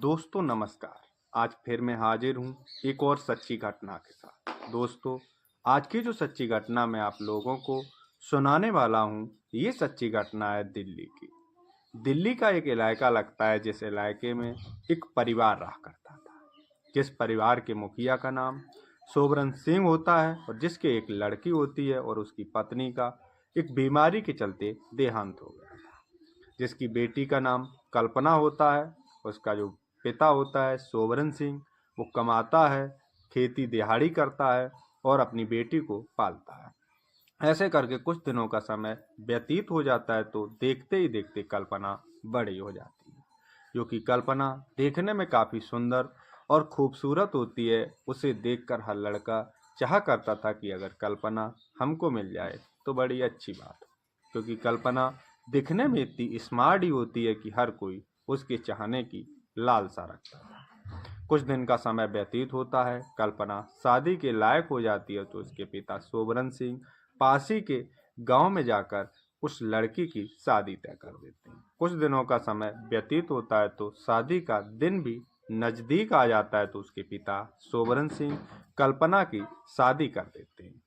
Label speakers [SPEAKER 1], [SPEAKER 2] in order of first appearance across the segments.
[SPEAKER 1] दोस्तों नमस्कार। आज फिर मैं हाजिर हूँ एक और सच्ची घटना के साथ। दोस्तों, आज की जो सच्ची घटना मैं आप लोगों को सुनाने वाला हूँ, ये सच्ची घटना है दिल्ली की। दिल्ली का एक इलाका लगता है जिस इलाके में एक परिवार रहा करता था, जिस परिवार के मुखिया का नाम सोबरन सिंह होता है और जिसके एक लड़की होती है और उसकी पत्नी का एक बीमारी के चलते देहांत हो गया था। जिसकी बेटी का नाम कल्पना होता है। उसका जो पिता होता है सोबरन सिंह, वो कमाता है, खेती दिहाड़ी करता है और अपनी बेटी को पालता है। ऐसे करके कुछ दिनों का समय व्यतीत हो जाता है तो देखते ही देखते कल्पना बड़ी हो जाती है। जो कि कल्पना देखने में काफ़ी सुंदर और खूबसूरत होती है। उसे देखकर हर लड़का चाहा करता था कि अगर कल्पना हमको मिल जाए तो बड़ी अच्छी बात हो, क्योंकि कल्पना दिखने में इतनी स्मार्ट ही होती है कि हर कोई उसके चाहने की लालसा रखता था। कुछ दिन का समय व्यतीत होता है, कल्पना शादी के लायक हो जाती है तो उसके पिता सोबरन सिंह पास ही के गांव में जाकर उस लड़की की शादी तय कर देते हैं। कुछ दिनों का समय व्यतीत होता है तो शादी का दिन भी नजदीक आ जाता है तो उसके पिता सोबरन सिंह कल्पना की शादी कर देते हैं।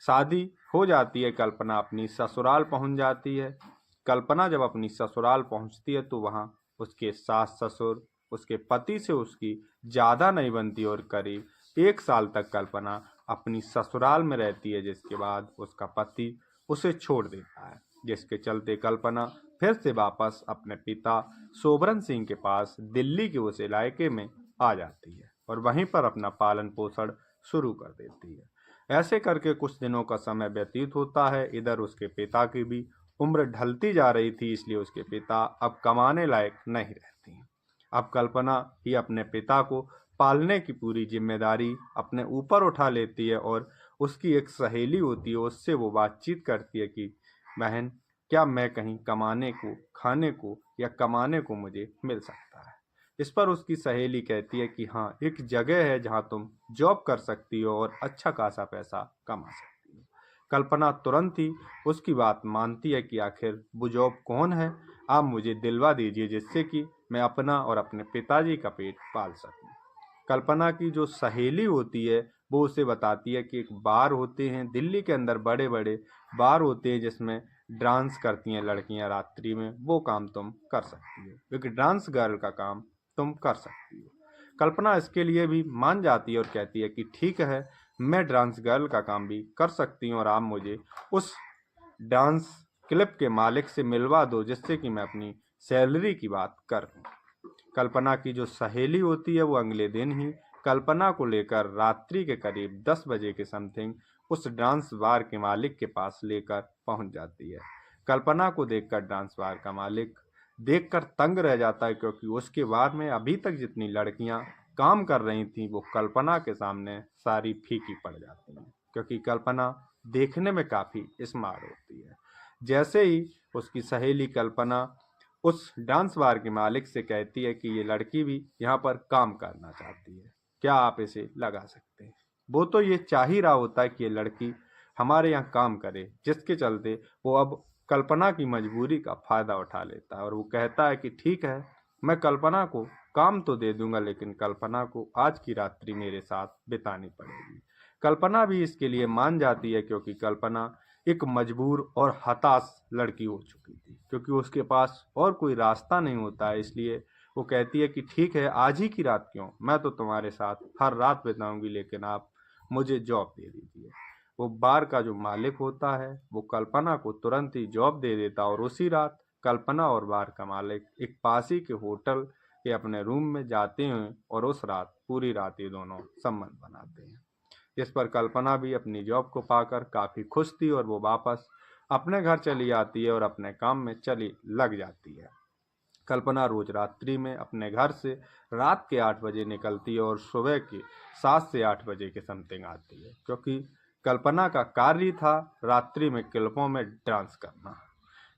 [SPEAKER 1] शादी हो जाती है, कल्पना अपनी ससुराल पहुंच जाती है। कल्पना जब अपनी ससुराल पहुंचती है तो वहां उसके सास ससुर उसके पति से उसकी ज़्यादा नहीं बनती और करीब 1 साल तक कल्पना अपनी ससुराल में रहती है, जिसके बाद उसका पति उसे छोड़ देता है। जिसके चलते कल्पना फिर से वापस अपने पिता सोबरन सिंह के पास दिल्ली के उस इलाके में आ जाती है और वहीं पर अपना पालन पोषण शुरू कर देती है। ऐसे करके कुछ दिनों का समय व्यतीत होता है। इधर उसके पिता की भी उम्र ढलती जा रही थी, इसलिए उसके पिता अब कमाने लायक नहीं रहती हैं। अब कल्पना ही अपने पिता को पालने की पूरी जिम्मेदारी अपने ऊपर उठा लेती है और उसकी एक सहेली होती है, उससे वो बातचीत करती है कि बहन, क्या मैं कहीं कमाने को, खाने को या कमाने को मुझे मिल सकता है। इस पर उसकी सहेली कहती है कि हाँ, एक जगह है जहाँ तुम जॉब कर सकती हो और अच्छा खासा पैसा कमा सकती हो। कल्पना तुरंत ही उसकी बात मानती है कि आखिर वो जॉब कौन है, आप मुझे दिलवा दीजिए जिससे कि मैं अपना और अपने पिताजी का पेट पाल सकूं। कल्पना की जो सहेली होती है वो उसे बताती है कि एक बार होते हैं दिल्ली के अंदर, बड़े बड़े बार होते हैं जिसमें डांस करती हैं लड़कियां रात्रि में, वो काम तुम कर सकती हो, एक डांस गर्ल का काम तुम कर सकती हो। कल्पना इसके लिए भी मान जाती है और कहती है कि ठीक है, मैं डांस गर्ल का काम भी कर सकती हूँ और आप मुझे उस डांस क्लब के मालिक से मिलवा दो जिससे कि मैं अपनी सैलरी की बात कर दूं। कल्पना की जो सहेली होती है वो अगले दिन ही कल्पना को लेकर रात्रि के करीब 10 बजे के समथिंग उस डांस बार के मालिक के पास लेकर पहुंच जाती है। कल्पना को देखकर डांस बार का मालिक देखकर तंग रह जाता है, क्योंकि उसके बार में अभी तक जितनी लड़कियां काम कर रही थीं वो कल्पना के सामने सारी फीकी पड़ जाती हैं, क्योंकि कल्पना देखने में काफ़ी स्मार्ट होती है। जैसे ही उसकी सहेली कल्पना उस डांस बार के मालिक से कहती है कि ये लड़की भी यहाँ पर काम करना चाहती है, क्या आप इसे लगा सकते हैं। वो तो ये चाह ही रहा होता है कि ये लड़की हमारे यहाँ काम करे, जिसके चलते वो अब कल्पना की मजबूरी का फायदा उठा लेता है और वो कहता है कि ठीक है, मैं कल्पना को काम तो दे दूंगा लेकिन कल्पना को आज की रात्रि मेरे साथ बितानी पड़ेगी। कल्पना भी इसके लिए मान जाती है, क्योंकि कल्पना एक मजबूर और हताश लड़की हो चुकी थी, क्योंकि उसके पास और कोई रास्ता नहीं होता है। इसलिए वो कहती है कि ठीक है, आज ही की रात क्यों, मैं तो तुम्हारे साथ हर रात बिताऊंगी, लेकिन आप मुझे जॉब दे दीजिए। वो बार का जो मालिक होता है वो कल्पना को तुरंत ही जॉब दे देता और उसी रात कल्पना और बार का मालिक एक पास ही के होटल के अपने रूम में जाते हैं और उस रात पूरी रात ये दोनों संबंध बनाते हैं। इस पर कल्पना भी अपनी जॉब को पाकर काफ़ी खुश थी और वो वापस अपने घर चली आती है और अपने काम में चली लग जाती है। कल्पना रोज रात्रि में अपने घर से रात के 8 बजे निकलती है और सुबह के 7 से 8 बजे के समथिंग आती है, क्योंकि कल्पना का कार्य था रात्रि में क्लबों में डांस करना।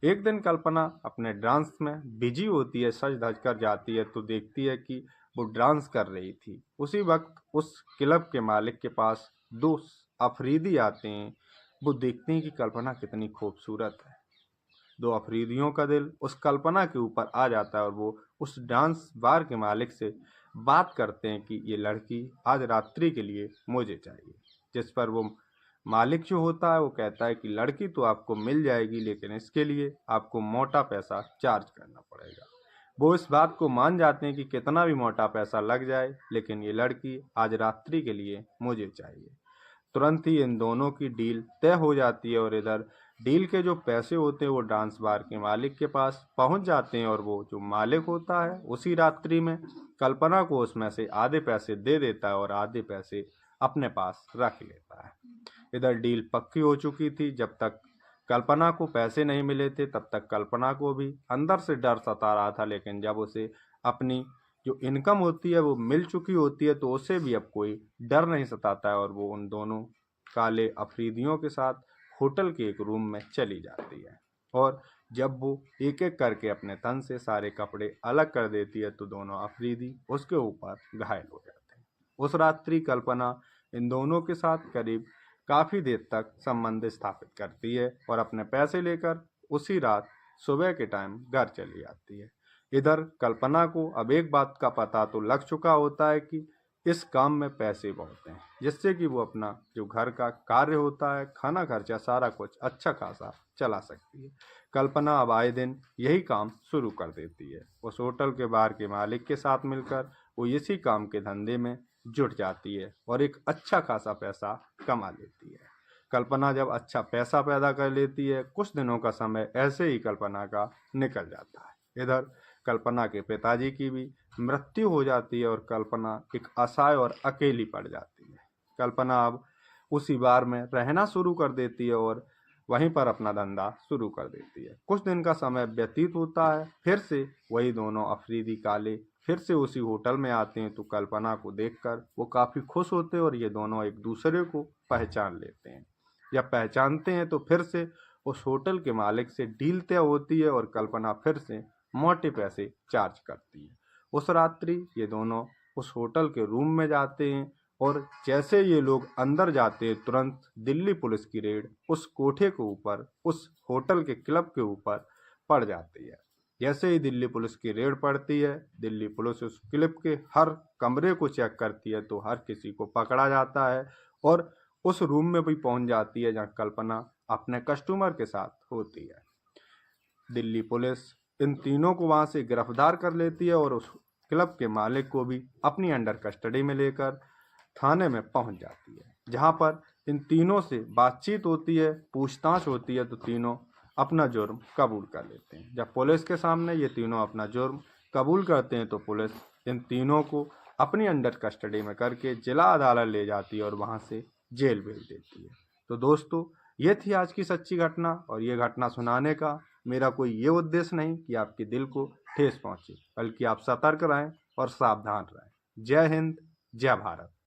[SPEAKER 1] एक दिन कल्पना अपने डांस में बिजी होती है, सज धज कर जाती है तो देखती है कि वो डांस कर रही थी। उसी वक्त उस क्लब के मालिक के पास दो अफरीदी आते हैं। वो देखते हैं कि कल्पना कितनी खूबसूरत है। दो अफरीदियों का दिल उस कल्पना के ऊपर आ जाता है और वो उस डांस बार के मालिक से बात करते हैं कि ये लड़की आज रात्रि के लिए मुझे चाहिए। जिस पर वो मालिक जो होता है वो कहता है कि लड़की तो आपको मिल जाएगी, लेकिन इसके लिए आपको मोटा पैसा चार्ज करना पड़ेगा। वो इस बात को मान जाते हैं कि कितना भी मोटा पैसा लग जाए, लेकिन ये लड़की आज रात्रि के लिए मुझे चाहिए। तुरंत ही इन दोनों की डील तय हो जाती है और इधर डील के जो पैसे होते हैं वो डांस बार के मालिक के पास पहुंच जाते हैं और वो जो मालिक होता है उसी रात्रि में कल्पना को उसमें से आधे पैसे दे देता है और आधे पैसे अपने पास रख लेता है। इधर डील पक्की हो चुकी थी। जब तक कल्पना को पैसे नहीं मिले थे तब तक कल्पना को भी अंदर से डर सता रहा था, लेकिन जब उसे अपनी जो इनकम होती है वो मिल चुकी होती है तो उसे भी अब कोई डर नहीं सताता है और वो उन दोनों काले अफरीदियों के साथ होटल के एक रूम में चली जाती है। और जब वो एक एक करके अपने तन से सारे कपड़े अलग कर देती है तो दोनों अफरीदी उसके ऊपर घायल हो जाते हैं। उस रात्रि कल्पना इन दोनों के साथ करीब काफी देर तक संबंध स्थापित करती है और अपने पैसे लेकर उसी रात सुबह के टाइम घर चली आती है। इधर कल्पना को अब एक बात का पता तो लग चुका होता है कि इस काम में पैसे बहुत हैं, जिससे कि वो अपना जो घर का कार्य होता है, खाना खर्चा, सारा कुछ अच्छा खासा चला सकती है। कल्पना अब आए दिन यही काम शुरू कर देती है। उस होटल के बार के मालिक के साथ मिलकर वो इसी काम के धंधे में जुट जाती है और एक अच्छा खासा पैसा कमा लेती है। कल्पना जब अच्छा पैसा पैदा कर लेती है, कुछ दिनों का समय ऐसे ही कल्पना का निकल जाता है। इधर कल्पना के पिताजी की भी मृत्यु हो जाती है और कल्पना एक असहाय और अकेली पड़ जाती है। कल्पना अब उसी बार में रहना शुरू कर देती है और वहीं पर अपना धंधा शुरू कर देती है। कुछ दिन का समय व्यतीत होता है, फिर से वही दोनों अफरीदी काले फिर से उसी होटल में आते हैं तो कल्पना को देखकर वो काफी खुश होते हैं और ये दोनों एक दूसरे को पहचान लेते हैं। जब पहचानते हैं तो फिर से उस होटल के मालिक से डील तय होती है और कल्पना फिर से मोटे पैसे चार्ज करती है। उस रात्रि ये दोनों उस होटल के रूम में जाते हैं और जैसे ये लोग अंदर जाते हैं तुरंत दिल्ली पुलिस की रेड उस कोठे के ऊपर, उस होटल के क्लब के ऊपर पड़ जाती है। जैसे ही दिल्ली पुलिस की रेड पड़ती है, दिल्ली पुलिस उस क्लब के हर कमरे को चेक करती है तो हर किसी को पकड़ा जाता है और उस रूम में भी पहुंच जाती है जहां कल्पना अपने कस्टमर के साथ होती है। दिल्ली पुलिस इन तीनों को वहां से गिरफ्तार कर लेती है और उस क्लब के मालिक को भी अपनी अंडर कस्टडी में लेकर थाने में पहुंच जाती है, जहां पर इन तीनों से बातचीत होती है, पूछताछ होती है तो तीनों अपना जुर्म कबूल कर लेते हैं। जब पुलिस के सामने ये तीनों अपना जुर्म कबूल करते हैं तो पुलिस इन तीनों को अपनी अंडर कस्टडी में करके जिला अदालत ले जाती है और वहां से जेल भेज देती है। तो दोस्तों, ये थी आज की सच्ची घटना और ये घटना सुनाने का मेरा कोई ये उद्देश्य नहीं कि आपके दिल को ठेस पहुंचे, बल्कि आप सतर्क रहें और सावधान रहें। जय हिंद, जय भारत।